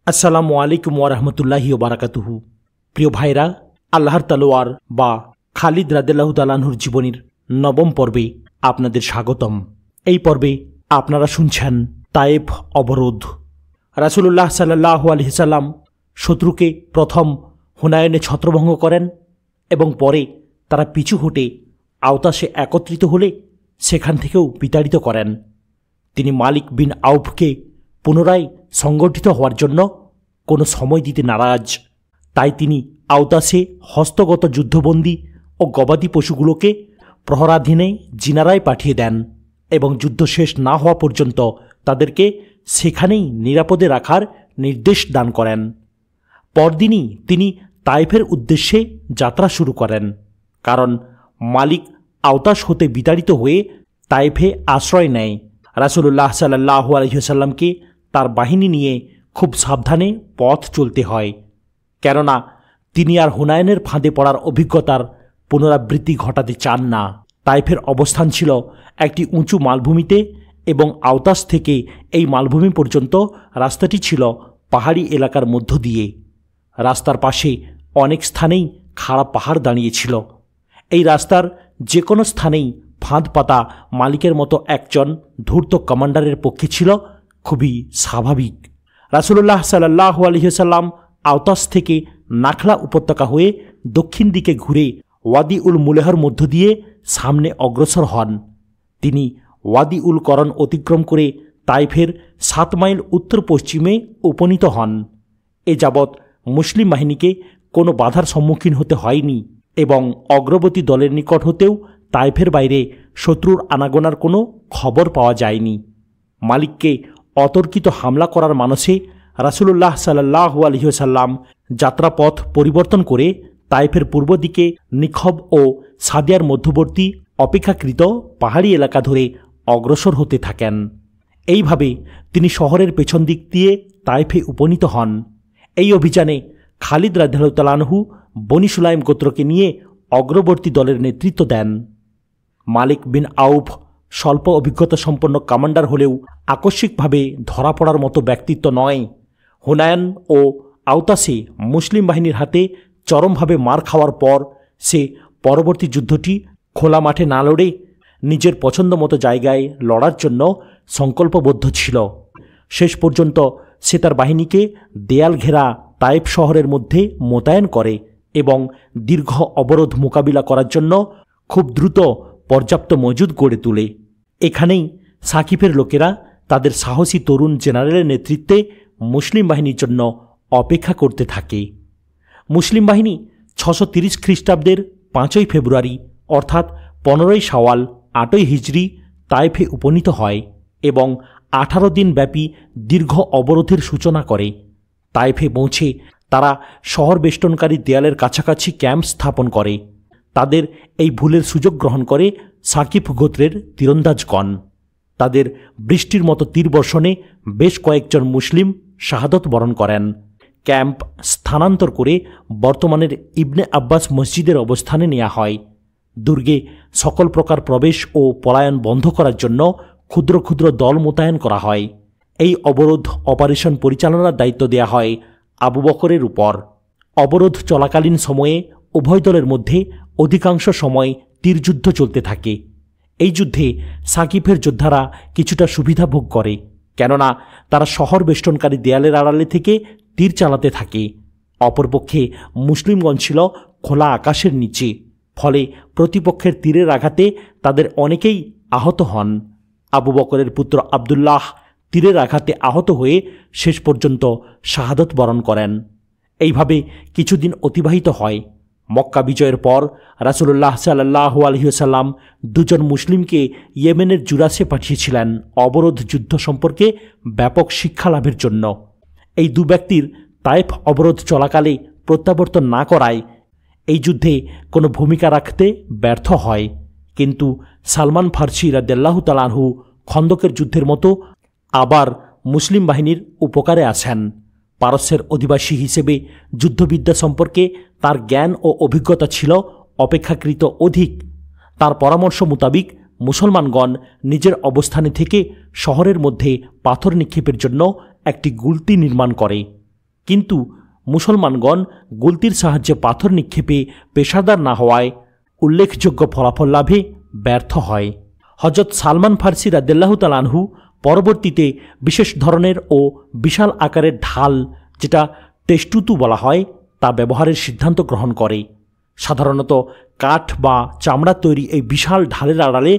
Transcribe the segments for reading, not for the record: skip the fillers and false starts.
আসসালামু আলাইকুম ওয়ারাহমাতুল্লাহি ওয়াবারাকাতুহু। প্রিয় ভাইরা, আল্লাহর তালোয়ার বা খালিদ রাদিয়াল্লাহু তাআলা আনহুর জীবনীর নবম পর্বে আপনাদের স্বাগতম। এই পর্বে আপনারা শুনছেন তায়েফ অবরোধ। রাসূলুল্লাহ সাল্লাল্লাহু আলাইহি সাল্লাম শত্রুকে প্রথম হুনায়নে ছত্রভঙ্গ করেন এবং পরে তারা পিছু হটে আওতাসে একত্রিত হলে সেখান থেকেও বিতাড়িত করেন। তিনি মালিক বিন আউফকে পুনরায় সংগঠিত হওয়ার জন্য কোনো সময় দিতে নারাজ। তাই তিনি আওতাসে হস্তগত যুদ্ধবন্দী ও গবাদি পশুগুলোকে প্রহরাধীনে জিনারায় পাঠিয়ে দেন এবং যুদ্ধ শেষ না হওয়া পর্যন্ত তাদেরকে সেখানেই নিরাপদে রাখার নির্দেশ দান করেন। পরদিনই তিনি তায়েফের উদ্দেশ্যে যাত্রা শুরু করেন, কারণ মালিক আওতাস হতে বিতাড়িত হয়ে তায়েফে আশ্রয় নেয়। রাসূলুল্লাহ সাল্লাল্লাহু আলাইহি ওয়াসাল্লামকে তার বাহিনী নিয়ে খুব সাবধানে পথ চলতে হয়, কেননা তিনি আর হুনায়নের ফাঁদে পড়ার অভিজ্ঞতার পুনরাবৃত্তি ঘটাতে চান না। তায়েফের অবস্থান ছিল একটি উঁচু মালভূমিতে এবং আওতাস থেকে এই মালভূমি পর্যন্ত রাস্তাটি ছিল পাহাড়ি এলাকার মধ্য দিয়ে। রাস্তার পাশে অনেক স্থানেই খাড়া পাহাড় দাঁড়িয়েছিল। এই রাস্তার যে কোনো স্থানেই ফাঁদ পাতা মালিকের মতো একজন ধূর্ত কমান্ডারের পক্ষে ছিল খুবই স্বাভাবিক। রাসূলুল্লাহ সাল্লাল্লাহু আলাইহি ওয়াসাল্লাম আওতাস থেকে নাখলা উপত্যকা হয়ে দক্ষিণ দিকে ঘুরে ওয়াদি উল মুলেহর মধ্য দিয়ে সামনে অগ্রসর হন। তিনি ওয়াদি উল করণ অতিক্রম করে তায়েফের 7 মাইল উত্তর পশ্চিমে উপনীত হন। এ যাবৎ মুসলিম বাহিনীকে কোনো বাধার সম্মুখীন হতে হয়নি এবং অগ্রবর্তী দলের নিকট হতেও তায়েফের বাইরে শত্রুর আনাগোনার কোনো খবর পাওয়া যায়নি। মালিককে অতর্কিত হামলা করার মানসে রাসূলুল্লাহ সাল্লাল্লাহু আলাইহি ওয়াসাল্লাম যাত্রাপথ পরিবর্তন করে তায়েফের পূর্ব দিকে নিখব ও সাদিয়ার মধ্যবর্তী অপেক্ষাকৃত পাহাড়ি এলাকা ধরে অগ্রসর হতে থাকেন। এইভাবে তিনি শহরের পেছন দিক দিয়ে তায়েফে উপনীত হন। এই অভিযানে খালিদ রাদিয়াল্লাহু তাআলা আনহু বনি সুলাইম গোত্রকে নিয়ে অগ্রবর্তী দলের নেতৃত্ব দেন। মালিক বিন আউফ স্বল্প অভিজ্ঞতা সম্পন্ন কমান্ডার হলেও আকস্মিকভাবে ধরা পড়ার মতো ব্যক্তিত্ব নয়। হুনায়ন ও আওতাসে মুসলিম বাহিনীর হাতে চরমভাবে মার খাওয়ার পর সে পরবর্তী যুদ্ধটি খোলা মাঠে না লড়ে নিজের পছন্দ মতো জায়গায় লড়ার জন্য সংকল্পবদ্ধ ছিল। শেষ পর্যন্ত সে তার বাহিনীকে দেয়াল ঘেরা তায়েফ শহরের মধ্যে মোতায়েন করে এবং দীর্ঘ অবরোধ মোকাবিলা করার জন্য খুব দ্রুত পর্যাপ্ত মজুদ গড়ে তোলে। এখানেই সাকিফের লোকেরা তাদের সাহসী তরুণ জেনারেলের নেতৃত্বে মুসলিম বাহিনীর জন্য অপেক্ষা করতে থাকে। মুসলিম বাহিনী 630 খ্রিস্টাব্দের 5ই ফেব্রুয়ারি অর্থাৎ 15ই শাওয়াল 8ই হিজরি তায়েফে উপনীত হয় এবং 18 দিন ব্যাপী দীর্ঘ অবরোধের সূচনা করে। তায়েফে পৌঁছে তারা শহর বেষ্টনকারী দেয়ালের কাছাকাছি ক্যাম্প স্থাপন করে। তাদের এই ভুলের সুযোগ গ্রহণ করে সাকিফ গোত্রের তীরন্দাজগণ। তাদের বৃষ্টির মতো তীর বর্ষণে বেশ কয়েকজন মুসলিম শাহাদত বরণ করেন। ক্যাম্প স্থানান্তর করে বর্তমানের ইবনে আব্বাস মসজিদের অবস্থানে নেওয়া হয়। দুর্গে সকল প্রকার প্রবেশ ও পলায়ন বন্ধ করার জন্য ক্ষুদ্র ক্ষুদ্র দল মোতায়েন করা হয়। এই অবরোধ অপারেশন পরিচালনার দায়িত্ব দেয়া হয় আবু বকরের উপর। অবরোধ চলাকালীন সময়ে উভয় দলের মধ্যে অধিকাংশ সময় তীরযুদ্ধ চলতে থাকে। এই যুদ্ধে সাকিফের যোদ্ধারা কিছুটা সুবিধা ভোগ করে, কেননা তারা শহর বেষ্টনকারী দেয়ালের আড়ালে থেকে তীর চালাতে থাকে। অপরপক্ষে মুসলিমগণ ছিল খোলা আকাশের নিচে, ফলে প্রতিপক্ষের তীরের আঘাতে তাদের অনেকেই আহত হন। আবু বকরের পুত্র আবদুল্লাহ তীরের আঘাতে আহত হয়ে শেষ পর্যন্ত শাহাদত বরণ করেন। এইভাবে কিছুদিন অতিবাহিত হয়। মক্কা বিজয়ের পর রাসূলুল্লাহ সাল্লাল্লাহু আলাইহি ওয়াসাল্লাম 2 জন মুসলিমকে ইয়েমেনের জুরাসে পাঠিয়েছিলেন অবরোধ যুদ্ধ সম্পর্কে ব্যাপক শিক্ষা লাভের জন্য। এই 2 ব্যক্তির তায়েফ অবরোধ চলাকালে প্রত্যাবর্তন না করায় এই যুদ্ধে কোনো ভূমিকা রাখতে ব্যর্থ হয়। কিন্তু সালমান ফার্সি রাদিয়াল্লাহু তাআলা আনহু খন্দকের যুদ্ধের মতো আবার মুসলিম বাহিনীর উপকারে আসেন। পারস্যের অধিবাসী হিসেবে যুদ্ধবিদ্যা সম্পর্কে তার জ্ঞান ও অভিজ্ঞতা ছিল অপেক্ষাকৃত অধিক। তার পরামর্শ মোতাবিক মুসলমানগণ নিজের অবস্থানে থেকে শহরের মধ্যে পাথর নিক্ষেপের জন্য একটি গুলতি নির্মাণ করে। কিন্তু মুসলমানগণ গুলতির সাহায্যে পাথর নিক্ষেপে পেশাদার না হওয়ায় উল্লেখযোগ্য ফলাফল লাভে ব্যর্থ হয়। হযরত সালমান ফার্সি রাদিয়াল্লাহু তাআলা আনহু পরবর্তীতে বিশেষ ধরনের ও বিশাল আকারের ঢাল, যেটা টেস্টুতু বলা হয়, তা ব্যবহারের সিদ্ধান্ত গ্রহণ করে। সাধারণত কাঠ বা চামড়ার তৈরি এই বিশাল ঢালের আড়ালে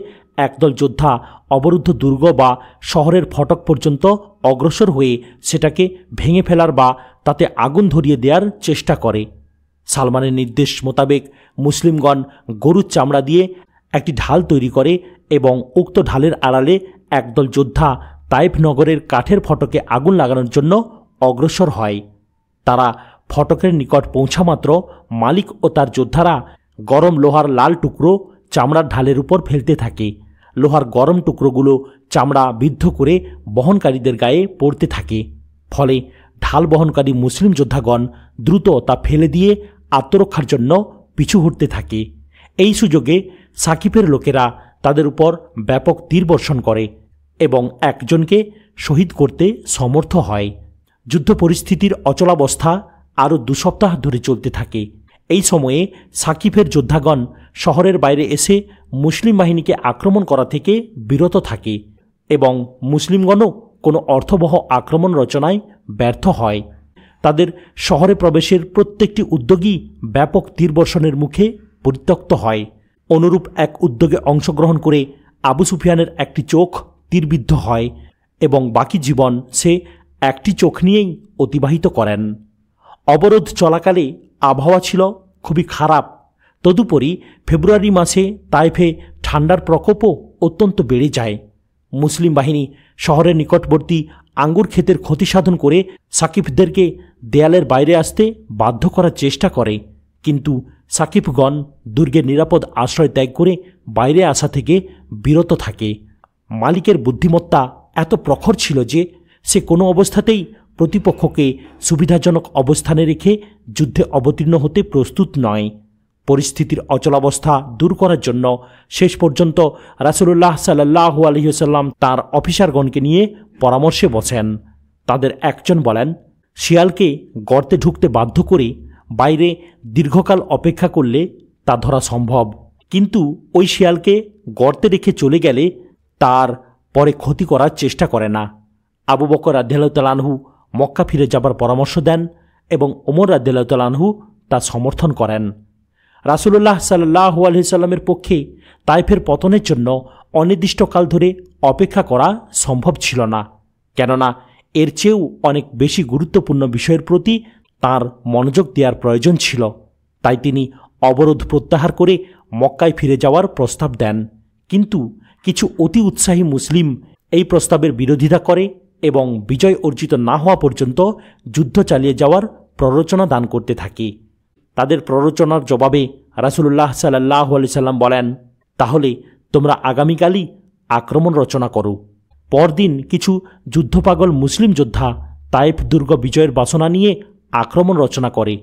একদল যোদ্ধা অবরুদ্ধ দুর্গ বা শহরের ফটক পর্যন্ত অগ্রসর হয়ে সেটাকে ভেঙে ফেলার বা তাতে আগুন ধরিয়ে দেওয়ার চেষ্টা করে। সালমানের নির্দেশ মোতাবেক মুসলিমগণ গরুর চামড়া দিয়ে একটি ঢাল তৈরি করে এবং উক্ত ঢালের আড়ালে একদল যোদ্ধা তাইফ নগরের কাঠের ফটকে আগুন লাগানোর জন্য অগ্রসর হয়। তারা ফটকের নিকট পৌঁছা মাত্র মালিক ও তার যোদ্ধারা গরম লোহার লাল টুকরো চামড়ার ঢালের উপর ফেলতে থাকে। লোহার গরম টুকরোগুলো চামড়া বিদ্ধ করে বহনকারীদের গায়ে পড়তে থাকে। ফলে ঢাল বহনকারী মুসলিম যোদ্ধাগণ দ্রুত তা ফেলে দিয়ে আত্মরক্ষার জন্য পিছু হটতে থাকে। এই সুযোগে সাকিফের লোকেরা তাদের উপর ব্যাপক তীর বর্ষণ করে এবং একজনকে শহীদ করতে সমর্থ হয়। যুদ্ধ পরিস্থিতির অচলাবস্থা আরও 2 সপ্তাহ ধরে চলতে থাকে। এই সময়ে সাকিফের যোদ্ধাগণ শহরের বাইরে এসে মুসলিম বাহিনীকে আক্রমণ করা থেকে বিরত থাকে এবং মুসলিমগণও কোনো অর্থবহ আক্রমণ রচনায় ব্যর্থ হয়। তাদের শহরে প্রবেশের প্রত্যেকটি উদ্যোগই ব্যাপক তীরবর্ষণের মুখে পরিত্যক্ত হয়। অনুরূপ এক উদ্যোগে অংশগ্রহণ করে আবু সুফিয়ানের একটি চোখ তীরবিদ্ধ হয় এবং বাকি জীবন সে একটি চোখ নিয়েই অতিবাহিত করেন। অবরোধ চলাকালে আবহাওয়া ছিল খুবই খারাপ। তদুপরি ফেব্রুয়ারি মাসে তাইফে ঠান্ডার প্রকোপও অত্যন্ত বেড়ে যায়। মুসলিম বাহিনী শহরের নিকটবর্তী আঙ্গুর ক্ষেতের ক্ষতি সাধন করে সাকিফদেরকে দেয়ালের বাইরে আসতে বাধ্য করার চেষ্টা করে, কিন্তু সাকিফগণ দুর্গের নিরাপদ আশ্রয় ত্যাগ করে বাইরে আসা থেকে বিরত থাকে। মালিকের বুদ্ধিমত্তা এত প্রখর ছিল যে সে কোনো অবস্থাতেই প্রতিপক্ষকে সুবিধাজনক অবস্থানে রেখে যুদ্ধে অবতীর্ণ হতে প্রস্তুত নয়। পরিস্থিতির অচলাবস্থা দূর করার জন্য শেষ পর্যন্ত রাসূলুল্লাহ সাল্লাল্লাহু আলাইহি ওয়াসাল্লাম তাঁর অফিসারগণকে নিয়ে পরামর্শে বসেন। তাদের একজন বলেন, শিয়ালকে গর্তে ঢুকতে বাধ্য করে বাইরে দীর্ঘকাল অপেক্ষা করলে তা ধরা সম্ভব, কিন্তু ওই শিয়ালকে গর্তে রেখে চলে গেলে তার পরে ক্ষতি করার চেষ্টা করে না। আবু বকর রাদিয়াল্লাহু তাআলা আনহু মক্কা ফিরে যাবার পরামর্শ দেন এবং ওমর রাদিয়াল্লাহু তাআলা আনহু তা সমর্থন করেন। রাসূলুল্লাহ সাল্লাল্লাহু আলাইহি ওয়াসাল্লামের পক্ষে তাইফের পতনের জন্য অনির্দিষ্টকাল ধরে অপেক্ষা করা সম্ভব ছিল না, কেননা এর চেয়েও অনেক বেশি গুরুত্বপূর্ণ বিষয়ের প্রতি তার মনোযোগ দেওয়ার প্রয়োজন ছিল। তাই তিনি অবরোধ প্রত্যাহার করে মক্কায় ফিরে যাওয়ার প্রস্তাব দেন, কিন্তু কিছু অতি উৎসাহী মুসলিম এই প্রস্তাবের বিরোধিতা করে এবং বিজয় অর্জিত না হওয়া পর্যন্ত যুদ্ধ চালিয়ে যাওয়ার প্ররোচনা দান করতে থাকে। তাদের প্ররোচনার জবাবে রাসূলুল্লাহ সাল্লাল্লাহু আলাইহি সাল্লাম বলেন, তাহলে তোমরা আগামীকালই আক্রমণ রচনা করো। পরদিন কিছু যুদ্ধপাগল মুসলিম যোদ্ধা তাইফ দুর্গ বিজয়ের বাসনা নিয়ে আক্রমণ রচনা করে,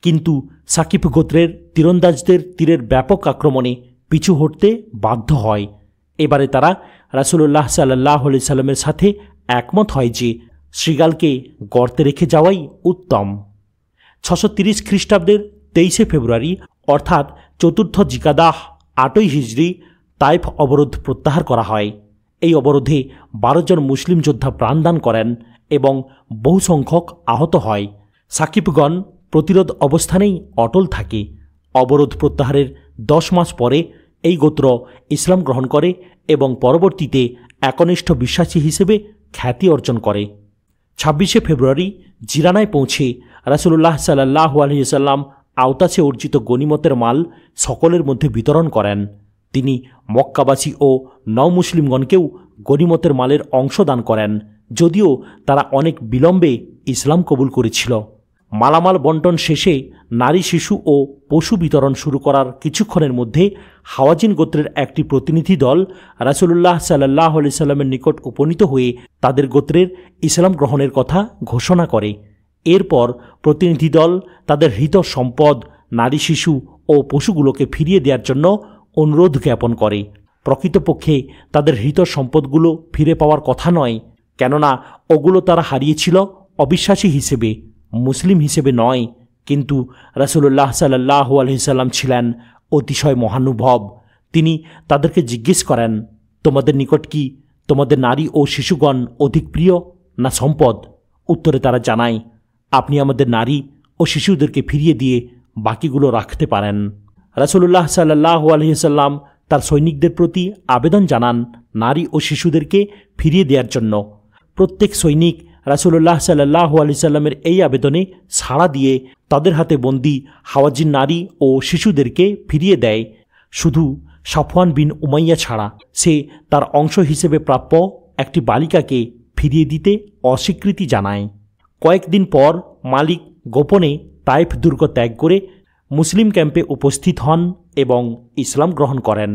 কিন্তু সাকিফ গোত্রের তীরন্দাজদের তীরের ব্যাপক আক্রমণে পিছু হটতে বাধ্য হয়। এবারে তারা রাসূলুল্লাহ সাল্লাল্লাহু আলাইহি সাল্লামের সাথে একমত হয় যে শৃগালকে গর্তে রেখে যাওয়াই উত্তম। 630 খ্রিস্টাব্দের 23 ফেব্রুয়ারি অর্থাৎ চতুর্থ জিকাদাহ 8ই হিজরি তাইফ অবরোধ প্রত্যাহার করা হয়। এই অবরোধে 12 জন মুসলিম যোদ্ধা প্রাণদান করেন এবং বহু সংখ্যক আহত হয়। সাকিবগণ প্রতিরোধ অবস্থানেই অটল থাকে। অবরোধ প্রত্যাহারের 10 মাস পরে এই গোত্র ইসলাম গ্রহণ করে এবং পরবর্তীতে একনিষ্ঠ বিশ্বাসী হিসেবে খ্যাতি অর্জন করে। 26 ফেব্রুয়ারি জিরানায় পৌঁছে রাসূলুল্লাহ সাল্লাল্লাহু আলাইহি ওয়াসাল্লাম আওতাসে অর্জিত গনিমতের মাল সকলের মধ্যে বিতরণ করেন। তিনি মক্কাবাসী ও নও-মুসলিমগণকেও গনিমতের মালের অংশ দান করেন, যদিও তারা অনেক বিলম্বে ইসলাম কবুল করেছিল। মালামাল বন্টন শেষে নারী, শিশু ও পশু বিতরণ শুরু করার কিছুক্ষণের মধ্যে হাওয়াজিন গোত্রের একটি প্রতিনিধি দল রাসূলুল্লাহ সাল্লাল্লাহু আলাইহি সাল্লামের নিকট উপনীত হয়ে তাদের গোত্রের ইসলাম গ্রহণের কথা ঘোষণা করে। এরপর প্রতিনিধি দল তাদের হৃত সম্পদ, নারী, শিশু ও পশুগুলোকে ফিরিয়ে দেওয়ার জন্য অনুরোধ জ্ঞাপন করে। প্রকৃতপক্ষে তাদের হৃত সম্পদগুলো ফিরে পাওয়ার কথা নয়, কেননা ওগুলো তারা হারিয়েছিল অবিশ্বাসী হিসেবে। মুসলিম হিসেবে নয়, কিন্তু রাসূলুল্লাহ সাল্লাল্লাহু আলাইহি সাল্লাম ছিলেন অতিশয় মহানুভব। তিনি তাদেরকে জিজ্ঞেস করেন, তোমাদের নিকট কি তোমাদের নারী ও শিশুগণ অধিক প্রিয় না সম্পদ? উত্তরে তারা জানায়, আপনি আমাদের নারী ও শিশুদেরকে ফিরিয়ে দিয়ে বাকিগুলো রাখতে পারেন। রাসূলুল্লাহ সাল্লাল্লাহু আলাইহি সাল্লাম তার সৈনিকদের প্রতি আবেদন জানান নারী ও শিশুদেরকে ফিরিয়ে দেওয়ার জন্য। প্রত্যেক সৈনিক রাসূলুল্লাহ সাল্লাল্লাহু আলাইহি সাল্লামের এই আবেদনে সাড়া দিয়ে তাদের হাতে বন্দী হাওয়াজিন নারী ও শিশুদেরকে ফিরিয়ে দেয়। শুধু সাফওয়ান বিন উমাইয়া ছাড়া সে তার অংশ হিসেবে প্রাপ্য একটি বালিকাকে ফিরিয়ে দিতে অস্বীকৃতি জানায়। কয়েকদিন পর মালিক গোপনে তায়েফ দুর্গ ত্যাগ করে মুসলিম ক্যাম্পে উপস্থিত হন এবং ইসলাম গ্রহণ করেন।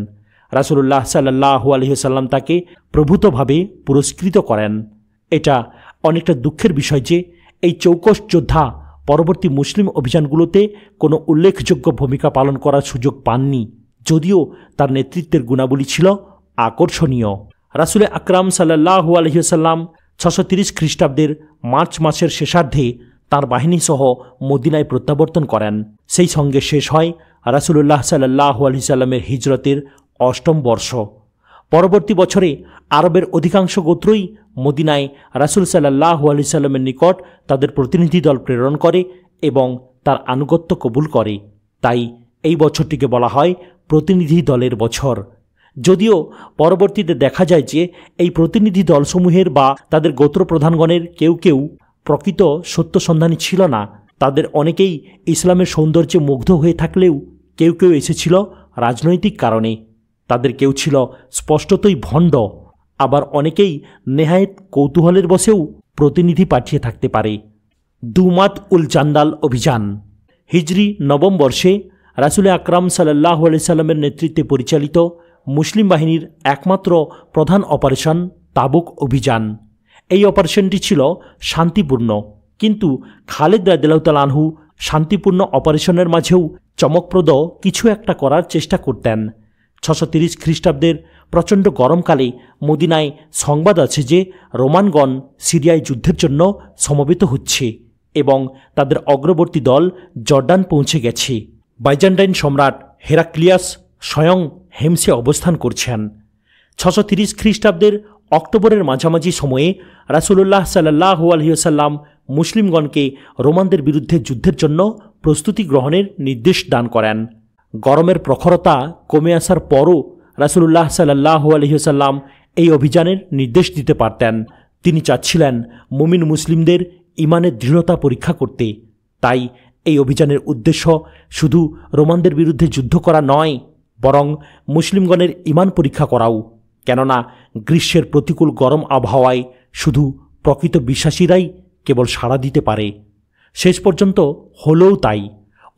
রাসূলুল্লাহ সাল্লাল্লাহু আলাইহি সাল্লাম তাকে প্রভূতভাবে পুরস্কৃত করেন। এটা অনেকটা দুঃখের বিষয় যে এই চৌকস যোদ্ধা পরবর্তী মুসলিম অভিযানগুলোতে কোনো উল্লেখযোগ্য ভূমিকা পালন করার সুযোগ পাননি, যদিও তার নেতৃত্বের গুণাবলী ছিল আকর্ষণীয়। রাসূল আকরাম সাল্লাল্লাহু আলাইহি সাল্লাম 630 খ্রিস্টাব্দের মার্চ মাসের শেষার্ধে তাঁর বাহিনীসহ মদিনায় প্রত্যাবর্তন করেন। সেই সঙ্গে শেষ হয় রাসূলুল্লাহ সাল্লাল্লাহু আলাইহি সাল্লামের হিজরতের 8ম বর্ষ। পরবর্তী বছরে আরবের অধিকাংশ গোত্রই মদিনায় রাসূল সাল্লাল্লাহু আলাইহি সাল্লামের নিকট তাদের প্রতিনিধি দল প্রেরণ করে এবং তার আনুগত্য কবুল করে। তাই এই বছরটিকে বলা হয় প্রতিনিধি দলের বছর। যদিও পরবর্তীতে দেখা যায় যে এই প্রতিনিধি দলসমূহের বা তাদের গোত্রপ্রধানগণের কেউ কেউ প্রকৃত সত্যসন্ধানী ছিল না। তাদের অনেকেই ইসলামের সৌন্দর্যে মুগ্ধ হয়ে থাকলেও কেউ কেউ এসেছিল রাজনৈতিক কারণে। তাদের কেউ ছিল স্পষ্টতই ভণ্ড, আবার অনেকেই নেহায়েত কৌতূহলের বশেও প্রতিনিধি পাঠিয়ে থাকতে পারে। দুমাত উল জান্দাল অভিযান। হিজরি 9ম বর্ষে রাসূল আকরাম সাল্লাল্লাহু আলাইহি সাল্লামের নেতৃত্বে পরিচালিত মুসলিম বাহিনীর একমাত্র প্রধান অপারেশন তাবুক অভিযান। এই অপারেশনটি ছিল শান্তিপূর্ণ, কিন্তু খালিদ রাদিয়াল্লাহু তাআলা আনহু শান্তিপূর্ণ অপারেশনের মাঝেও চমকপ্রদ কিছু একটা করার চেষ্টা করতেন। 630 খ্রিস্টাব্দের প্রচণ্ড গরমকালে মদিনায় সংবাদ আছে যে রোমানগণ সিরিয়ায় যুদ্ধের জন্য সমবেত হচ্ছে এবং তাদের অগ্রবর্তী দল জর্ডান পৌঁছে গেছে। বাইজান্টাইন সম্রাট হেরাক্লিয়াস স্বয়ং হেমসে অবস্থান করছেন। 630 খ্রিস্টাব্দের অক্টোবরের মাঝামাঝি সময়ে রাসূলুল্লাহ সাল্লাল্লাহু আলাইহি ওয়াসাল্লাম মুসলিমগণকে রোমানদের বিরুদ্ধে যুদ্ধের জন্য প্রস্তুতি গ্রহণের নির্দেশ দান করেন। গরমের প্রখরতা কমে আসার পরও রাসূলুল্লাহ সাল্লাল্লাহু আলাইহি ওয়াসাল্লাম এই অভিযানের নির্দেশ দিতে পারতেন। তিনি চাচ্ছিলেন মুমিন মুসলিমদের ঈমানের দৃঢ়তা পরীক্ষা করতে। তাই এই অভিযানের উদ্দেশ্য শুধু রোমানদের বিরুদ্ধে যুদ্ধ করা নয়, বরং মুসলিমগণের ঈমান পরীক্ষা করাও। কেননা গ্রীষ্মের প্রতিকূল গরম আবহাওয়ায় শুধু প্রকৃত বিশ্বাসীরাই কেবল সাড়া দিতে পারে। শেষ পর্যন্ত হলেও তাই।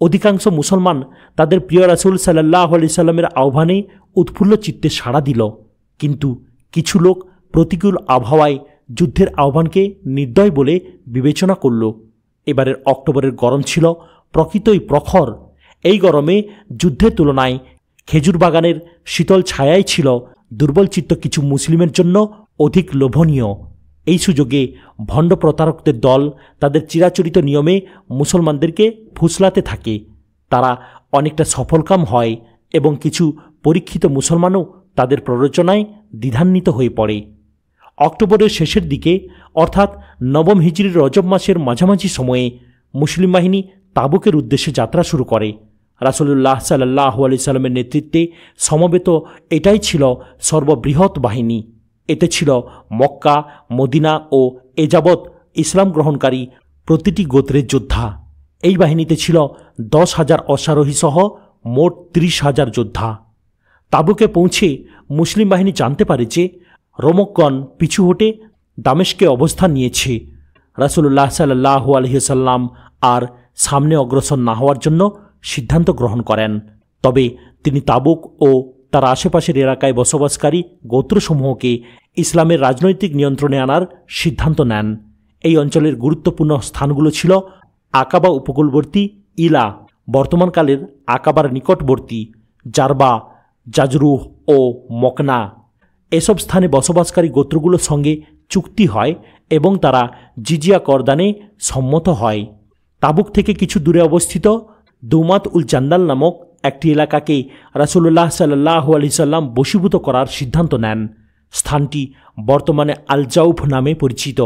অধিকাংশ মুসলমান তাদের প্রিয় রাসূল সাল্লাল্লাহু আলাইহি সাল্লামের আহ্বানে উৎফুল্ল চিত্তে সাড়া দিল, কিন্তু কিছু লোক প্রতিকূল আবহাওয়ায় যুদ্ধের আহ্বানকে নির্দয় বলে বিবেচনা করল। এবারের অক্টোবরের গরম ছিল প্রকৃতই প্রখর। এই গরমে যুদ্ধের তুলনায় খেজুর বাগানের শীতল ছায়াই ছিল দুর্বলচিত্ত কিছু মুসলিমের জন্য অধিক লোভনীয়। এই সুযোগে ভণ্ড প্রতারকদের দল তাদের চিরাচরিত নিয়মে মুসলমানদেরকে ফুসলাতে থাকে। তারা অনেকটা সফলকাম হয় এবং কিছু পরীক্ষিত মুসলমানও তাদের প্ররোচনায় দ্বিধান্বিত হয়ে পড়ে। অক্টোবরের শেষের দিকে অর্থাৎ 9ম হিজরির রজব মাসের মাঝামাঝি সময়ে মুসলিম বাহিনী তাবুকের উদ্দেশ্যে যাত্রা শুরু করে। রাসূলুল্লাহ সাল্লাল্লাহু আলাইহি সাল্লামের নেতৃত্বে সমবেত এটাই ছিল সর্ববৃহৎ বাহিনী। এতে ছিল মক্কা, মদিনা ও এযাবৎ ইসলাম গ্রহণকারী প্রতিটি গোত্রের যোদ্ধা। এই বাহিনীতে ছিল 10,000 অশ্বারোহী সহ মোট 30,000 যোদ্ধা। তাবুকে পৌঁছে মুসলিম বাহিনী জানতে পারে যে রোমকগণ পিছু হটে দামেস্কে অবস্থান নিয়েছে। রাসূলুল্লাহ সাল্লাল্লাহু আলাইহি সাল্লাম আর সামনে অগ্রসর না হওয়ার জন্য সিদ্ধান্ত গ্রহণ করেন। তবে তিনি তাবুক ও তার আশেপাশের এলাকায় বসবাসকারী গোত্রসমূহকে ইসলামের রাজনৈতিক নিয়ন্ত্রণে আনার সিদ্ধান্ত নেন। এই অঞ্চলের গুরুত্বপূর্ণ স্থানগুলো ছিল আকাবা উপকূলবর্তী ইলা, বর্তমানকালের আকাবার নিকটবর্তী জারবা, জাজরুহ ও মকনা। এসব স্থানে বসবাসকারী গোত্রগুলোর সঙ্গে চুক্তি হয় এবং তারা জিজিয়া করদানে সম্মত হয়। তাবুক থেকে কিছু দূরে অবস্থিত দৌমাত উল জান্দাল নামক একটি এলাকাকে রাসূলুল্লাহ সাল্লাল্লাহু আলাইহি সাল্লাম বশীভূত করার সিদ্ধান্ত নেন। স্থানটি বর্তমানে আল জাউফ নামে পরিচিত।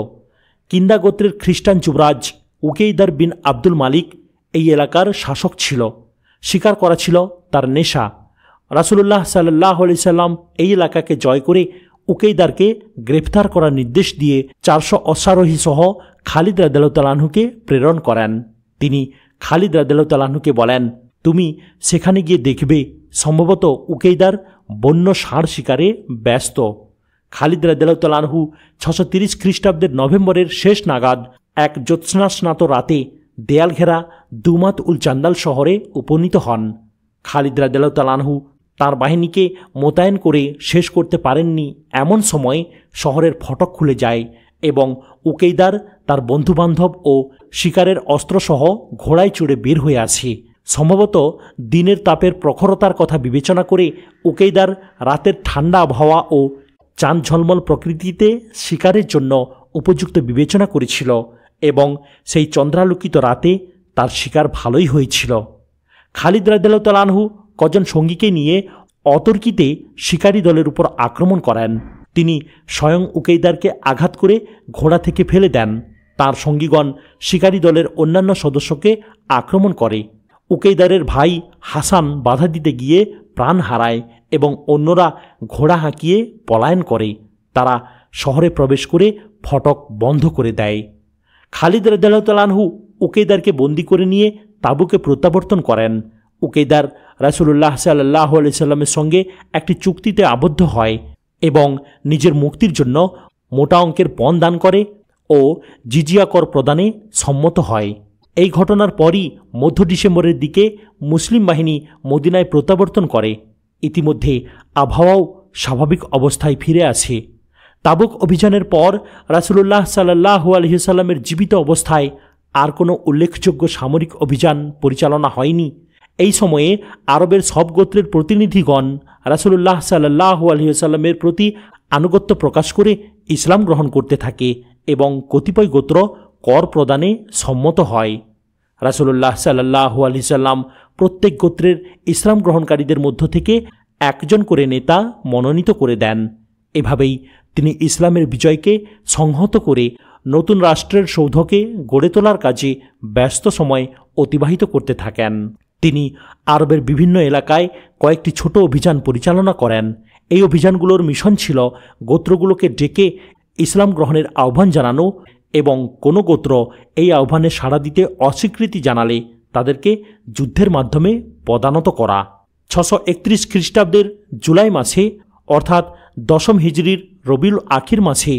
কিন্দা গোত্রের খ্রিস্টান যুবরাজ উকেইদার বিন আব্দুল মালিক এই এলাকার শাসক ছিল। শিকার করা ছিল তার নেশা। রাসূলুল্লাহ সাল্লাল্লাহু আলাইহি সাল্লাম এই এলাকাকে জয় করে উকেইদারকে গ্রেফতার করার নির্দেশ দিয়ে 400 অশ্বারোহী সহ খালিদ রাদিয়াল্লাহু তাআলা আনহুকে প্রেরণ করেন। তিনি খালিদ রাদিয়াল্লাহু তাআলা আনহুকে বলেন, তুমি সেখানে গিয়ে দেখবে সম্ভবত উকেইদার বন্য ষাঁড় শিকারে ব্যস্ত। খালিদ রাদিয়াল্লাহু তাআলা আনহু 630 খ্রিস্টাব্দের নভেম্বরের শেষ নাগাদ এক জ্যোৎস্নাস্নাত রাতে দেয়াল ঘেরা দুমাত উল জান্দাল শহরে উপনীত হন। খালিদ রাদিয়াল্লাহু তাআলা আনহু তাঁর বাহিনীকে মোতায়েন করে শেষ করতে পারেননি এমন সময় শহরের ফটক খুলে যায় এবং উকেইদার তার বন্ধুবান্ধব ও শিকারের অস্ত্রসহ ঘোড়ায় চড়ে বের হয়ে আসে। সম্ভবত দিনের তাপের প্রখরতার কথা বিবেচনা করে উকেইদার রাতের ঠান্ডা আবহাওয়া ও চাঁদ ঝলমল প্রকৃতিতে শিকারের জন্য উপযুক্ত বিবেচনা করেছিল এবং সেই চন্দ্রালোকিত রাতে তার শিকার ভালোই হয়েছিল। খালিদ রাদিয়াল্লাহু তাআলা আনহু কজন সঙ্গীকে নিয়ে অতর্কিতে শিকারী দলের উপর আক্রমণ করেন। তিনি স্বয়ং উকেইদারকে আঘাত করে ঘোড়া থেকে ফেলে দেন। তার সঙ্গীগণ শিকারী দলের অন্যান্য সদস্যকে আক্রমণ করে। উকেইদারের ভাই হাসান বাধা দিতে গিয়ে প্রাণ হারায় এবং অন্যরা ঘোড়া হাঁকিয়ে পলায়ন করে। তারা শহরে প্রবেশ করে ফটক বন্ধ করে দেয়। খালিদ রাদিয়াল্লাহু তাআলা আনহু উকেইদারকে বন্দী করে নিয়ে তাবুকে প্রত্যাবর্তন করেন। উকেইদার রাসূলুল্লাহ সাল্লাল্লাহু আলাইহি সাল্লামের সঙ্গে একটি চুক্তিতে আবদ্ধ হয় এবং নিজের মুক্তির জন্য মোটা অঙ্কের পণ দান করে ও জিজিয়া কর প্রদানে সম্মত হয়। এই ঘটনার পরই মধ্য ডিসেম্বরের দিকে মুসলিম বাহিনী মদিনায় প্রত্যাবর্তন করে। ইতিমধ্যে আবহাওয়াও স্বাভাবিক অবস্থায় ফিরে আসে। তাবুক অভিযানের পর রাসূলুল্লাহ সাল্লাল্লাহু আলাইহি সাল্লামের জীবিত অবস্থায় আর কোনো উল্লেখযোগ্য সামরিক অভিযান পরিচালনা হয়নি। এই সময়ে আরবের সব গোত্রের প্রতিনিধিগণ রাসূলুল্লাহ সাল্লাল্লাহু আলাইহি সাল্লামের প্রতি আনুগত্য প্রকাশ করে ইসলাম গ্রহণ করতে থাকে এবং কতিপয় গোত্র কর প্রদানে সম্মত হয়। রাসূলুল্লাহ সাল্লাল্লাহু আলাইহি সাল্লাম প্রত্যেক গোত্রের ইসলাম গ্রহণকারীদের মধ্য থেকে একজন করে নেতা মনোনীত করে দেন। এভাবেই তিনি ইসলামের বিজয়কে সংহত করে নতুন রাষ্ট্রের সৌধকে গড়ে তোলার কাজে ব্যস্ত সময় অতিবাহিত করতে থাকেন। তিনি আরবের বিভিন্ন এলাকায় কয়েকটি ছোট অভিযান পরিচালনা করেন। এই অভিযানগুলোর মিশন ছিল গোত্রগুলোকে ডেকে ইসলাম গ্রহণের আহ্বান জানানো এবং কোনো গোত্র এই আহ্বানে সাড়া দিতে অস্বীকৃতি জানালে তাদেরকে যুদ্ধের মাধ্যমে পদানত করা। 631 খ্রিস্টাব্দের জুলাই মাসে অর্থাৎ 10ম হিজরির রবিউল আখির মাসে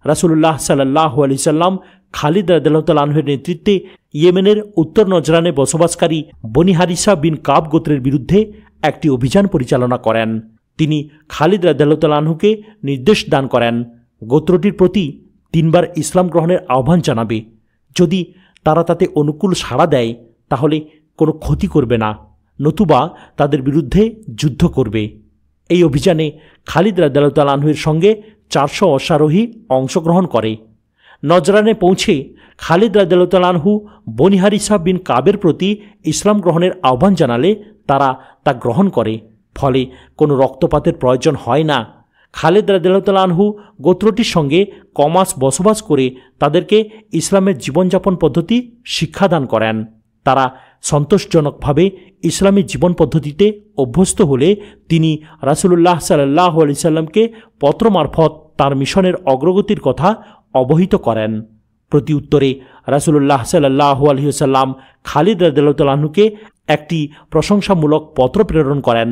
রাসূলুল্লাহ সাল্লাল্লাহু আলাইহি সাল্লাম খালিদ রাদিয়াল্লাহু তাআলা আনহুর নেতৃত্বে ইয়েমেনের উত্তর নজরানে বসবাসকারী বনি হারিসা বিন কাব গোত্রের বিরুদ্ধে একটি অভিযান পরিচালনা করেন। তিনি খালিদ রাদিয়াল্লাহু তাআলা আনহুকে নির্দেশ দান করেন গোত্রটির প্রতি 3 বার ইসলাম গ্রহণের আহ্বান জানাবে। যদি তারা তাতে অনুকূল সাড়া দেয় তাহলে কোনো ক্ষতি করবে না, নতুবা তাদের বিরুদ্ধে যুদ্ধ করবে। এই অভিযানে খালিদ রাদিয়াল্লাহু তাআলা আনহুর সঙ্গে 400 অশ্বারোহী অংশগ্রহণ করে। নজরানে পৌঁছে খালিদ রাদিয়াল্লাহু তাআলা আনহু বনি হারিসা বিন কাবের প্রতি ইসলাম গ্রহণের আহ্বান জানালে তারা তা গ্রহণ করে। ফলে কোনো রক্তপাতের প্রয়োজন হয় না। খালিদ রাদিয়াল্লাহু তাআলা আনহু গোত্রটির সঙ্গে কমাস বসবাস করে তাদেরকে ইসলামের জীবনযাপন পদ্ধতি শিক্ষাদান করেন। তারা সন্তোষজনকভাবে ইসলামী জীবন পদ্ধতিতে অভ্যস্ত হলে তিনি রাসূলুল্লাহ সাল্লাল্লাহু আলাইহি সাল্লামকে পত্র মারফত তার মিশনের অগ্রগতির কথা অবহিত করেন। প্রতি উত্তরে রাসূলুল্লাহ সাল্লাল্লাহু আলাইহি সাল্লাম খালিদ রাদিয়াল্লাহু তাআলা আনহুকে একটি প্রশংসামূলক পত্র প্রেরণ করেন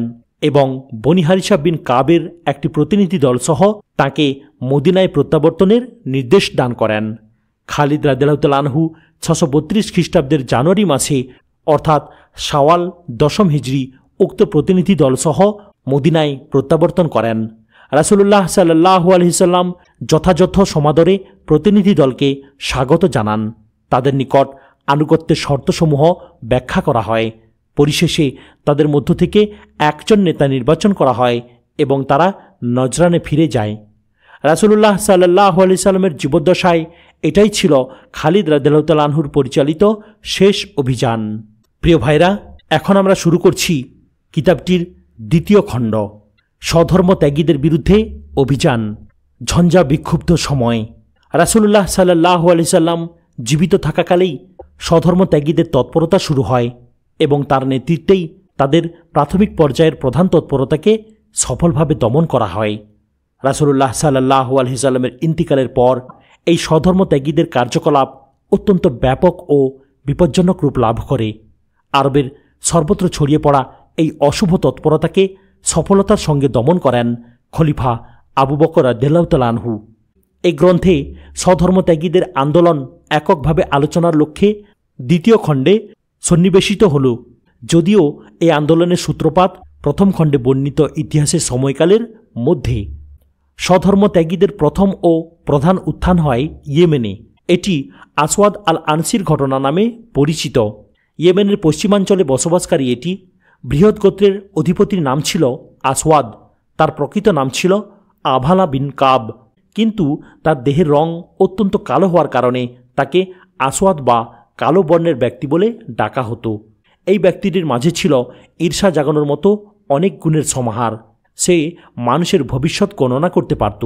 এবং বনি হারিসা বিন কাবের একটি প্রতিনিধি দল সহ তাঁকে মদিনায় প্রত্যাবর্তনের নির্দেশ দান করেন। খালিদ রাদিয়াল্লাহু তাআলা আনহু 632 খ্রিস্টাব্দের জানুয়ারি মাসে অর্থাৎ শাওয়াল 10ম হিজরি উক্ত প্রতিনিধি দল সহ মদিনায় প্রত্যাবর্তন করেন। রাসূলুল্লাহ সাল্লাল্লাহু আলাইহি সাল্লাম যথাযথ সমাদরে প্রতিনিধি দলকে স্বাগত জানান। তাদের নিকট আনুগত্যের শর্তসমূহ ব্যাখ্যা করা হয়। পরিশেষে তাদের মধ্য থেকে একজন নেতা নির্বাচন করা হয় এবং তারা নজরানে ফিরে যায়। রাসূলুল্লাহ সাল্লাল্লাহু আলাইহি সাল্লামের জীবদ্দশায় এটাই ছিল খালিদ রাদিয়াল্লাহু তাআলা আনহুর পরিচালিত শেষ অভিযান। প্রিয় ভাইরা, এখন আমরা শুরু করছি কিতাবটির দ্বিতীয় খণ্ড, স্বধর্ম ত্যাগীদের বিরুদ্ধে অভিযান, ঝঞ্ঝা বিক্ষুব্ধ সময়। রাসূলুল্লাহ সাল্লাল্লাহু আলাইহি সাল্লাম জীবিত থাকাকালেই স্বধর্ম ত্যাগীদের তৎপরতা শুরু হয় এবং তার নেতৃত্বেই তাদের প্রাথমিক পর্যায়ের প্রধান তৎপরতাকে সফলভাবে দমন করা হয়। রাসূলুল্লাহ সাল্লাল্লাহু আলাইহি সাল্লামের ইন্তিকালের পর এই স্বধর্ম ত্যাগীদের কার্যকলাপ অত্যন্ত ব্যাপক ও বিপজ্জনক রূপ লাভ করে। আরবের সর্বত্র ছড়িয়ে পড়া এই অশুভ তৎপরতাকে সফলতার সঙ্গে দমন করেন খলিফা আবু বকর রাদিয়াল্লাহু তাআলা আনহু। এই গ্রন্থে স্বধর্মত্যাগীদের আন্দোলন এককভাবে আলোচনার লক্ষ্যে দ্বিতীয় খণ্ডে সন্নিবেশিত হল, যদিও এই আন্দোলনের সূত্রপাত প্রথম খণ্ডে বর্ণিত ইতিহাসের সময়কালের মধ্যে। স্বধর্মত্যাগীদের প্রথম ও প্রধান উত্থান হয় ইয়েমেনে। এটি আসওয়াদ আল আনসির ঘটনা নামে পরিচিত। ইয়েমেনের পশ্চিমাঞ্চলে বসবাসকারী এটি বৃহৎ গোত্রের অধিপতির নাম ছিল আসওয়াদ। তার প্রকৃত নাম ছিল আভালা বিন কাব, কিন্তু তার দেহের রং অত্যন্ত কালো হওয়ার কারণে তাকে আসওয়াদ বা কালো বর্ণের ব্যক্তি বলে ডাকা হতো। এই ব্যক্তিটির মাঝে ছিল ঈর্ষা জাগানোর মতো অনেক গুণের সমাহার। সে মানুষের ভবিষ্যৎ গণনা করতে পারত।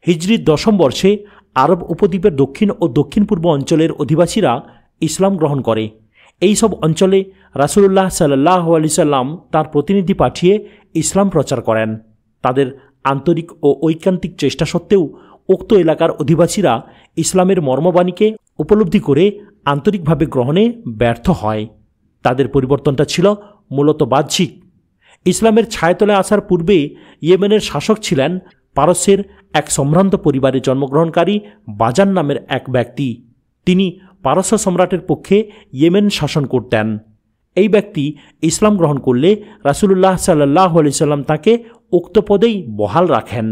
হিজরির 10ম বর্ষে আরব উপদ্বীপের দক্ষিণ ও দক্ষিণ পূর্ব অঞ্চলের অধিবাসীরা ইসলাম গ্রহণ করে। এই সব অঞ্চলে রাসূলুল্লাহ সাল্লাল্লাহু আলাইহি সাল্লাম তার প্রতিনিধি পাঠিয়ে ইসলাম প্রচার করেন। তাদের আন্তরিক ও ঐকান্তিক চেষ্টা সত্ত্বেও উক্ত এলাকার অধিবাসীরা ইসলামের মর্মবাণীকে উপলব্ধি করে আন্তরিকভাবে গ্রহণে ব্যর্থ হয়। তাদের পরিবর্তনটা ছিল মূলত বাহ্যিক। ইসলামের ছায়াতলে আসার পূর্বে ইয়েমেনের শাসক ছিলেন পারস্যের এক সম্ভ্রান্ত পরিবারে জন্মগ্রহণকারী বাজান নামের এক ব্যক্তি। তিনি পারস্য সম্রাটের পক্ষে ইয়েমেন শাসন করতেন। এই ব্যক্তি ইসলাম গ্রহণ করলে রাসূলুল্লাহ সাল্লাল্লাহু আলাইহি সাল্লাম তাকে উক্ত পদেই বহাল রাখেন।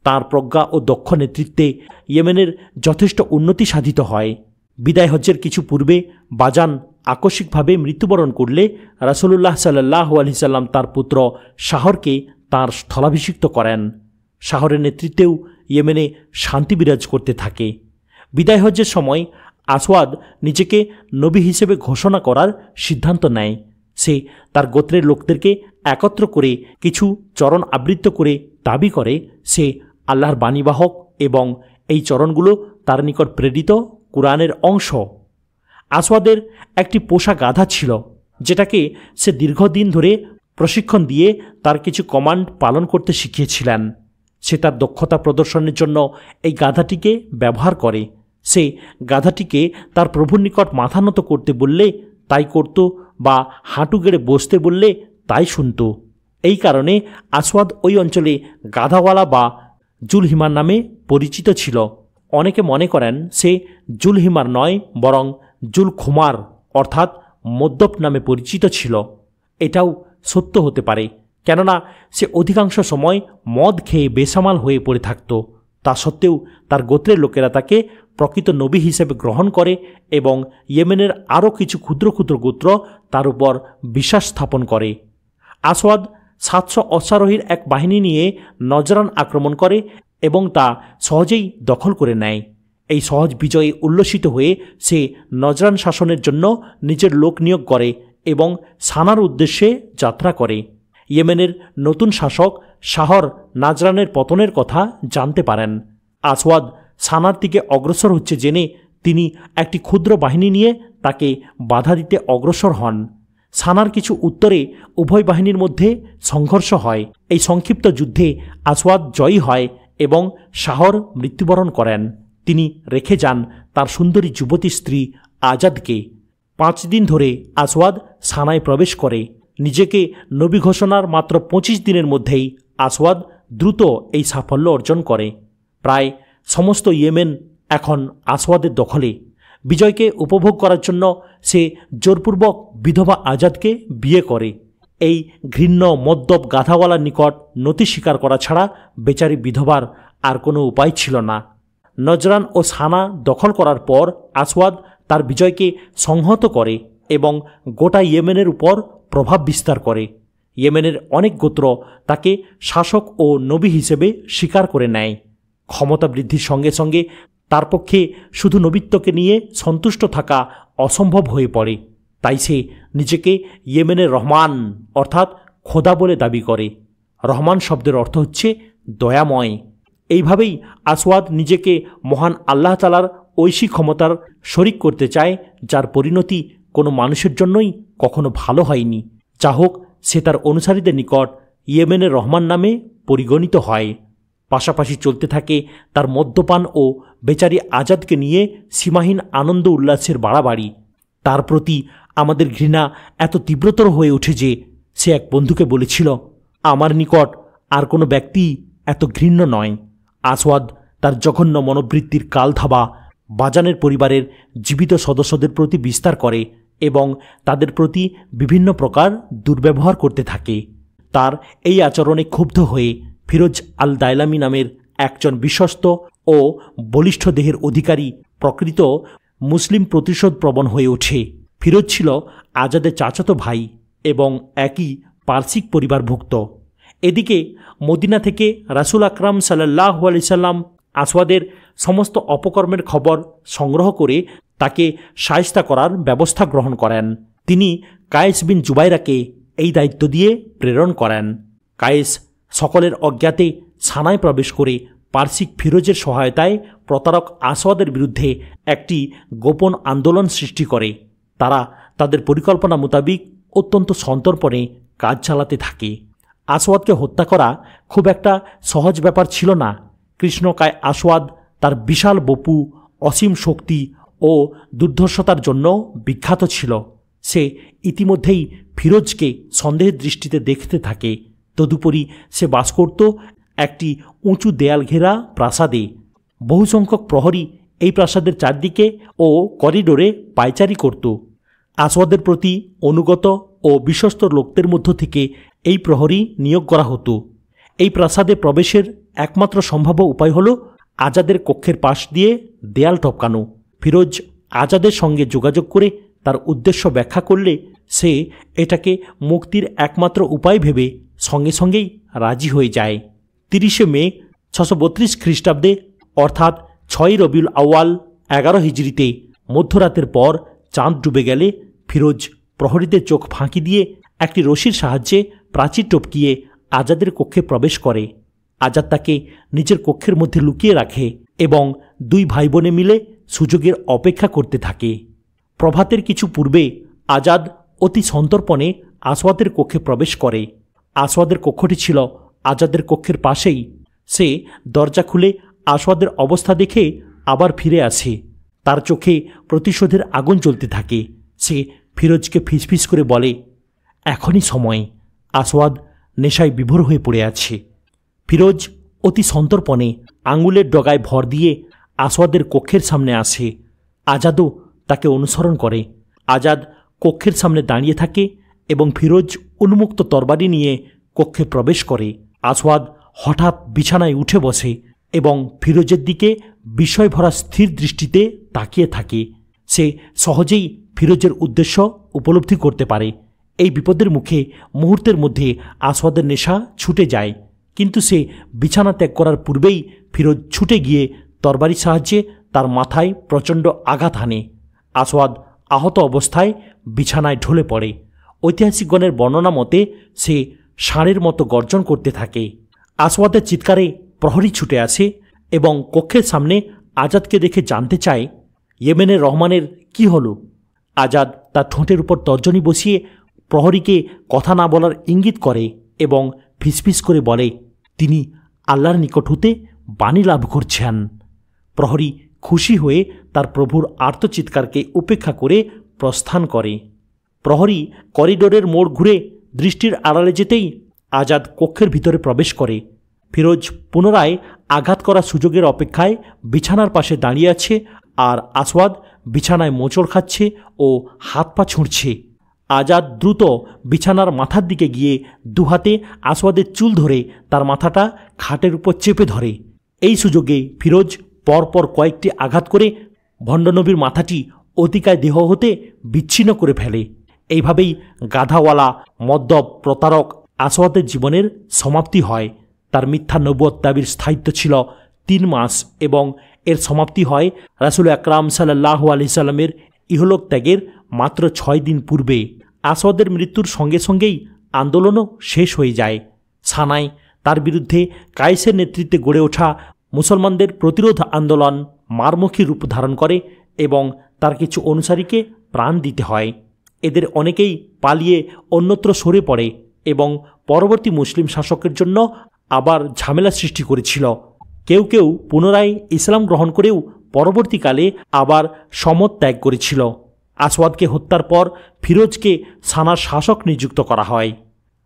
তাঁর প্রজ্ঞা ও দক্ষ নেতৃত্বে ইয়েমেনের যথেষ্ট উন্নতি সাধিত হয়। বিদায় হজ্জের কিছু পূর্বে বাজান আকস্মিকভাবে মৃত্যুবরণ করলে রাসূলুল্লাহ সাল্লাল্লাহু আলাইহি সাল্লাম তার পুত্র শাহরকে তাঁর স্থলাভিষিক্ত করেন। শাহরের নেতৃত্বেও ইয়েমেনে শান্তি বিরাজ করতে থাকে। বিদায় হজ্জের সময় আসওয়াদ নিজেকে নবী হিসেবে ঘোষণা করার সিদ্ধান্ত নেয়। সে তার গোত্রের লোকদেরকে একত্র করে কিছু চরণ আবৃত্ত করে দাবি করে সে আল্লাহর বাণীবাহক এবং এই চরণগুলো তার নিকট প্রেরিত কুরআনের অংশ। আসওয়াদের একটি পোষা গাধা ছিল, যেটাকে সে দীর্ঘদিন ধরে প্রশিক্ষণ দিয়ে তার কিছু কমান্ড পালন করতে শিখিয়েছিলেন। সে তার দক্ষতা প্রদর্শনের জন্য এই গাধাটিকে ব্যবহার করে। সে গাধাটিকে তার প্রভুর নিকট মাথা নত করতে বললে তাই করত, বা হাঁটু গেড়ে বসতে বললে তাই শুনত। এই কারণে আসওয়াদ ওই অঞ্চলে গাধাওয়ালা বা জুলহিমার নামে পরিচিত ছিল। অনেকে মনে করেন সে জুলহিমার নয়, বরং জুলখুমার অর্থাৎ মদ্যপ নামে পরিচিত ছিল। এটাও সত্য হতে পারে, কেননা সে অধিকাংশ সময় মদ খেয়ে বেসামাল হয়ে পড়ে থাকত। তা সত্ত্বেও তার গোত্রের লোকেরা তাকে প্রকৃত নবী হিসেবে গ্রহণ করে এবং ইয়েমেনের আরও কিছু ক্ষুদ্র ক্ষুদ্র গোত্র তার উপর বিশ্বাস স্থাপন করে। আসওয়াদ 700 অশ্বারোহীর এক বাহিনী নিয়ে নজরান আক্রমণ করে এবং তা সহজেই দখল করে নেয়। এই সহজ বিজয়ে উল্লসিত হয়ে সে নজরান শাসনের জন্য নিজের লোক নিয়োগ করে এবং সানার উদ্দেশ্যে যাত্রা করে। ইয়েমেনের নতুন শাসক শাহর নাজরানের পতনের কথা জানতে পারেন। আসওয়াদ সানার দিকে অগ্রসর হচ্ছে জেনে তিনি একটি ক্ষুদ্র বাহিনী নিয়ে তাকে বাধা দিতে অগ্রসর হন। সানার কিছু উত্তরে উভয় বাহিনীর মধ্যে সংঘর্ষ হয়। এই সংক্ষিপ্ত যুদ্ধে আসওয়াদ জয়ী হয় এবং শাহর মৃত্যুবরণ করেন। তিনি রেখে যান তার সুন্দরী যুবতী স্ত্রী আজাদকে। 5 দিন ধরে আসওয়াদ সানায় প্রবেশ করে। নিজেকে নবী ঘোষণার মাত্র 25 দিনের মধ্যেই আসওয়াদ দ্রুত এই সাফল্য অর্জন করে। প্রায় সমস্ত ইয়েমেন এখন আসওয়াদের দখলে। বিজয়কে উপভোগ করার জন্য সে জোরপূর্বক বিধবা আজাদকে বিয়ে করে। এই ঘৃণ্য মদ্যপ গাধাওয়ালার নিকট নতি স্বীকার করা ছাড়া বেচারি বিধবার আর কোনো উপায় ছিল না। নজরান ও সানা দখল করার পর আসওয়াদ তার বিজয়কে সংহত করে এবং গোটা ইয়েমেনের উপর প্রভাব বিস্তার করে। ইয়েমেনের অনেক গোত্র তাকে শাসক ও নবী হিসেবে স্বীকার করে নেয়। ক্ষমতা বৃদ্ধির সঙ্গে সঙ্গে তার পক্ষে শুধু নবিত্বকে নিয়ে সন্তুষ্ট থাকা অসম্ভব হয়ে পড়ে। তাই সে নিজেকে ইয়েমেনের রহমান অর্থাৎ খোদা বলে দাবি করে। রহমান শব্দের অর্থ হচ্ছে দয়াময়। এইভাবেই আসওয়াদ নিজেকে মহান আল্লাহ তাআলার ঐশী ক্ষমতার শরিক করতে চায়, যার পরিণতি কোনো মানুষের জন্যই কখনো ভালো হয়নি। যা হোক, সে তার অনুসারীদের নিকট ইয়েমেনের রহমান নামে পরিগণিত হয়। পাশাপাশি চলতে থাকে তার মদ্যপান ও বেচারি আজাদকে নিয়ে সীমাহীন আনন্দ উল্লাসের বাড়াবাড়ি। তার প্রতি আমাদের ঘৃণা এত তীব্রতর হয়ে ওঠে যে সে এক বন্ধুকে বলেছিল, আমার নিকট আর কোনো ব্যক্তি এত ঘৃণ্য নয়। আসওয়াদ তার জঘন্য মনোবৃত্তির কালধাবা বাজানের পরিবারের জীবিত সদস্যদের প্রতি বিস্তার করে এবং তাদের প্রতি বিভিন্ন প্রকার দুর্ব্যবহার করতে থাকে। তার এই আচরণে ক্ষুব্ধ হয়ে ফিরোজ আল দাইলামি নামের একজন বিশ্বস্ত ও বলিষ্ঠ দেহের অধিকারী প্রকৃত মুসলিম প্রতিশোধপ্রবণ হয়ে ওঠে। ফিরোজ ছিল আজাদের চাচাতো ভাই এবং একই পার্সিক পরিবারভুক্ত। এদিকে মদিনা থেকে রাসূল আকরাম সাল্লাল্লাহু আলাইহি সাল্লাম আসওয়াদের সমস্ত অপকর্মের খবর সংগ্রহ করে তাকে শায়েস্তা করার ব্যবস্থা গ্রহণ করেন। তিনি কায়েস বিন জুবাইরাকে এই দায়িত্ব দিয়ে প্রেরণ করেন। কায়েস সকলের অজ্ঞাতে সানায় প্রবেশ করে পার্সিক ফিরোজের সহায়তায় প্রতারক আসওয়াদের বিরুদ্ধে একটি গোপন আন্দোলন সৃষ্টি করে। তারা তাদের পরিকল্পনা মোতাবিক অত্যন্ত সন্তর্পণে কাজ চালাতে থাকে। আসওয়াদকে হত্যা করা খুব একটা সহজ ব্যাপার ছিল না। কৃষ্ণকায় আসওয়াদ তার বিশাল বপু, অসীম শক্তি ও দুর্ধর্ষতার জন্য বিখ্যাত ছিল। সে ইতিমধ্যেই ফিরোজকে সন্দেহের দৃষ্টিতে দেখতে থাকে। তদুপরি সে বাস করত একটি উঁচু দেয়াল ঘেরা প্রাসাদে। বহুসংখ্যক প্রহরী এই প্রাসাদের চারদিকে ও করিডোরে পায়চারি করত। আসওয়াদের প্রতি অনুগত ও বিশ্বস্ত লোকদের মধ্য থেকে এই প্রহরী নিয়োগ করা হতো। এই প্রাসাদে প্রবেশের একমাত্র সম্ভাব্য উপায় হল আজাদের কক্ষের পাশ দিয়ে দেয়াল টপকানো। ফিরোজ আজাদের সঙ্গে যোগাযোগ করে তার উদ্দেশ্য ব্যাখ্যা করলে সে এটাকে মুক্তির একমাত্র উপায় ভেবে সঙ্গে সঙ্গেই রাজি হয়ে যায়। 30শে মে 632 খ্রিস্টাব্দে অর্থাৎ 6ই রবিউল আউয়াল 11 হিজরিতে মধ্যরাতের পর চাঁদ ডুবে গেলে ফিরোজ প্রহরীদের চোখ ফাঁকি দিয়ে একটি রশির সাহায্যে প্রাচীর টপকিয়ে আজাদের কক্ষে প্রবেশ করে। আজাদ তাকে নিজের কক্ষের মধ্যে লুকিয়ে রাখে এবং দুই ভাই বোনে মিলে সুযোগের অপেক্ষা করতে থাকে। প্রভাতের কিছু পূর্বে আজাদ অতি সন্তর্পণে আসওয়াদের কক্ষে প্রবেশ করে। আসওয়াদের কক্ষটি ছিল আজাদের কক্ষের পাশেই। সে দরজা খুলে আসওয়াদের অবস্থা দেখে আবার ফিরে আসে। তার চোখে প্রতিশোধের আগুন জ্বলতে থাকে। সে ফিরোজকে ফিসফিস করে বলে, এখনই সময়। আসওয়াদ নেশায় বিভোর হয়ে পড়ে আছে। ফিরোজ অতি সন্তর্পণে আঙুলের ডগায় ভর দিয়ে আসওয়াদের কক্ষের সামনে আসে। আজাদও তাকে অনুসরণ করে। আজাদ কক্ষের সামনে দাঁড়িয়ে থাকে এবং ফিরোজ উন্মুক্ত তরবারি নিয়ে কক্ষে প্রবেশ করে। আসওয়াদ হঠাৎ বিছানায় উঠে বসে এবং ফিরোজের দিকে বিস্ময় ভরা স্থির দৃষ্টিতে তাকিয়ে থাকে। সে সহজেই ফিরোজের উদ্দেশ্য উপলব্ধি করতে পারে। এই বিপদের মুখে মুহূর্তের মধ্যে আসওয়াদের নেশা ছুটে যায়, কিন্তু সে বিছানা ত্যাগ করার পূর্বেই ফিরোজ ছুটে গিয়ে তরবারির সাহায্যে তার মাথায় প্রচণ্ড আঘাত হানে। আসওয়াদ আহত অবস্থায় বিছানায় ঢলে পড়ে। ঐতিহাসিকগণের বর্ণনা মতে সে ষাঁড়ের মতো গর্জন করতে থাকে। আসওয়াদের চিৎকারে প্রহরী ছুটে আসে এবং কক্ষের সামনে আজাদকে দেখে জানতে চায়, ইয়েমেনের রহমানের কি হলো? আজাদ তার ঠোঁটের উপর তর্জনী বসিয়ে প্রহরীকে কথা না বলার ইঙ্গিত করে এবং ফিসফিস করে বলে, তিনি আল্লাহর নিকট হতে বাণী লাভ করছেন। প্রহরী খুশি হয়ে তার প্রভুর আর্তচিৎকারকে উপেক্ষা করে প্রস্থান করে। প্রহরী করিডোরের মোড় ঘুরে দৃষ্টির আড়ালে যেতেই আজাদ কক্ষের ভিতরে প্রবেশ করে। ফিরোজ পুনরায় আঘাত করা সুযোগের অপেক্ষায় বিছানার পাশে দাঁড়িয়ে আছে, আর আসওয়াদ বিছানায় মোচড় খাচ্ছে ও হাত পা ছুঁড়ছে। আজাদ দ্রুত বিছানার মাথার দিকে গিয়ে দুহাতে আসওয়াদের চুল ধরে তার মাথাটা খাটের উপর চেপে ধরে। এই সুযোগে ফিরোজ পরপর কয়েকটি আঘাত করে ভণ্ডনবীর মাথাটি অতিকায় দেহ হতে বিচ্ছিন্ন করে ফেলে। এইভাবেই গাধাওয়ালা মদ্যপ প্রতারক আসওয়াদের জীবনের সমাপ্তি হয়। তার মিথ্যা নবুয়ত দাবির স্থায়িত্ব ছিল 3 মাস এবং এর সমাপ্তি হয় রাসূল আকরাম সাল্লাল্লাহু আলাইহি সাল্লামের ইহলোক ত্যাগের মাত্র 6 দিন পূর্বে। আসওয়াদের মৃত্যুর সঙ্গে সঙ্গেই আন্দোলনও শেষ হয়ে যায়। সানায় তার বিরুদ্ধে কায়েসের নেতৃত্বে গড়ে ওঠা মুসলমানদের প্রতিরোধ আন্দোলন মারমুখী রূপ ধারণ করে এবং তার কিছু অনুসারীকে প্রাণ দিতে হয়। এদের অনেকেই পালিয়ে অন্যত্র সরে পড়ে এবং পরবর্তী মুসলিম শাসকের জন্য আবার ঝামেলা সৃষ্টি করেছিল। কেউ কেউ পুনরায় ইসলাম গ্রহণ করেও পরবর্তীকালে আবার সমত ত্যাগ করেছিল। আসওয়াদকে হত্যার পর ফিরোজকে সানার শাসক নিযুক্ত করা হয়।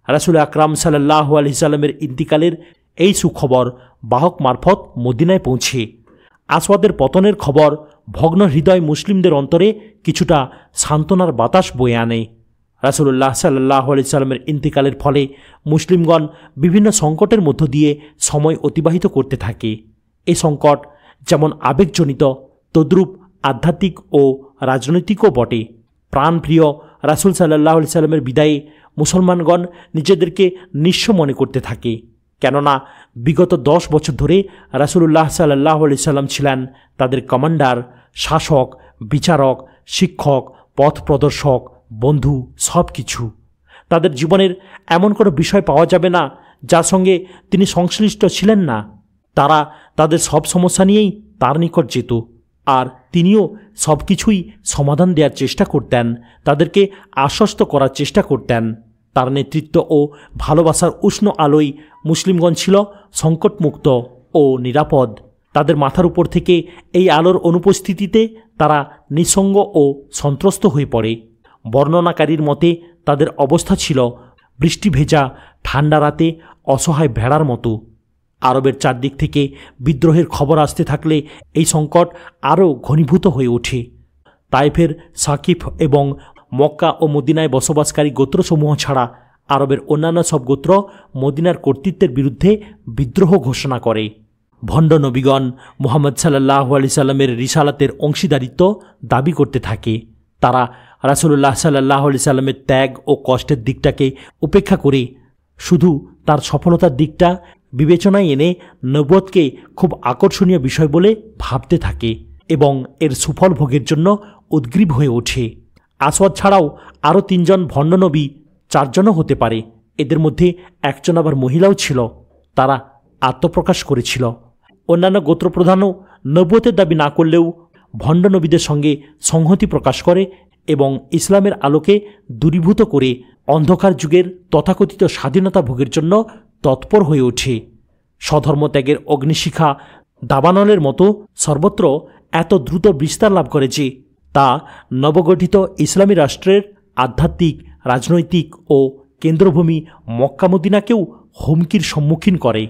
রাসূল আকরাম সাল্লাল্লাহু আলাইহি সাল্লামের ইন্তিকালের এই সুখবর বাহক মারফত মদিনায় পৌঁছে। আসওয়াদের পতনের খবর ভগ্ন হৃদয় মুসলিমদের অন্তরে কিছুটা সান্ত্বনার বাতাস বয়ে আনে। রাসূলুল্লাহ সাল্লাল্লাহু আলাইহি সাল্লামের ইন্তিকালের ফলে মুসলিমগণ বিভিন্ন সংকটের মধ্য দিয়ে সময় অতিবাহিত করতে থাকে। এই সংকট যেমন আবেগজনিত, তদ্রূপ আধ্যাত্মিক ও রাজনৈতিকও বটে। প্রাণপ্রিয় রাসূল সাল্লাল্লাহু আলাইহি সাল্লামের বিদায়ে মুসলমানগণ নিজেদেরকে নিঃস্ব মনে করতে থাকে, কেননা বিগত 10 বছর ধরে রাসূলুল্লাহ সাল্লাল্লাহু আলাইহি সাল্লাম ছিলেন তাদের কমান্ডার, শাসক, বিচারক, শিক্ষক, পথ প্রদর্শক, বন্ধু, সব কিছু। তাদের জীবনের এমন কোনো বিষয় পাওয়া যাবে না যার সঙ্গে তিনি সংশ্লিষ্ট ছিলেন না। তারা তাদের সব সমস্যা নিয়েই তার নিকট যেত, আর তিনিও সব কিছুই সমাধান দেওয়ার চেষ্টা করতেন, তাদেরকে আশ্বস্ত করার চেষ্টা করতেন। তার নেতৃত্ব ও ভালোবাসার উষ্ণ আলোয় মুসলিমগণ ছিল সংকটমুক্ত ও নিরাপদ। তাদের মাথার উপর থেকে এই আলোর অনুপস্থিতিতে তারা নিঃসঙ্গ ও সন্ত্রস্ত হয়ে পড়ে। বর্ণনাকারীর মতে তাদের অবস্থা ছিল বৃষ্টি ভেজা ঠান্ডা রাতে অসহায় ভেড়ার মতো। আরবের চারদিক থেকে বিদ্রোহের খবর আসতে থাকলে এই সংকট আরও ঘনীভূত হয়ে ওঠে। তায়েফের সাকিফ এবং মক্কা ও মদিনায় বসবাসকারী গোত্রসমূহ ছাড়া আরবের অন্যান্য সব গোত্র মদিনার কর্তৃত্বের বিরুদ্ধে বিদ্রোহ ঘোষণা করে। ভণ্ড নবীগণ মুহাম্মদ সাল্লাল্লাহু আলাইহি সাল্লামের রিসালাতের অংশীদারিত্ব দাবি করতে থাকে। তারা রাসূলুল্লাহ সাল্লাল্লাহু আলাইহি সাল্লামের ত্যাগ ও কষ্টের দিকটাকে উপেক্ষা করে শুধু তার সফলতার দিকটা বিবেচনায় এনে নবুয়তকে খুব আকর্ষণীয় বিষয় বলে ভাবতে থাকে এবং এর সুফল ভোগের জন্য উদ্গ্রীব হয়ে ওঠে। আসওয়াদ ছাড়াও আরও 3 জন ভণ্ড নবী, 4 জনও হতে পারে, এদের মধ্যে একজন আবার মহিলাও ছিল। তারা আত্মপ্রকাশ করেছিল। অন্যান্য গোত্রপ্রধানও নবুয়তের দাবি না করলেও ভণ্ড নবীদের সঙ্গে সংহতি প্রকাশ করে এবং ইসলামের আলোকে দূরীভূত করে অন্ধকার যুগের তথাকথিত স্বাধীনতা ভোগের জন্য তৎপর হয়ে ওঠে। স্বধর্মত্যাগের অগ্নিশিখা দাবানলের মতো সর্বত্র এত দ্রুত বিস্তার লাভ করে যে তা নবগঠিত ইসলামী রাষ্ট্রের আধ্যাত্মিক, রাজনৈতিক ও কেন্দ্রভূমি মক্কা মদিনাকেও হুমকির সম্মুখীন করে।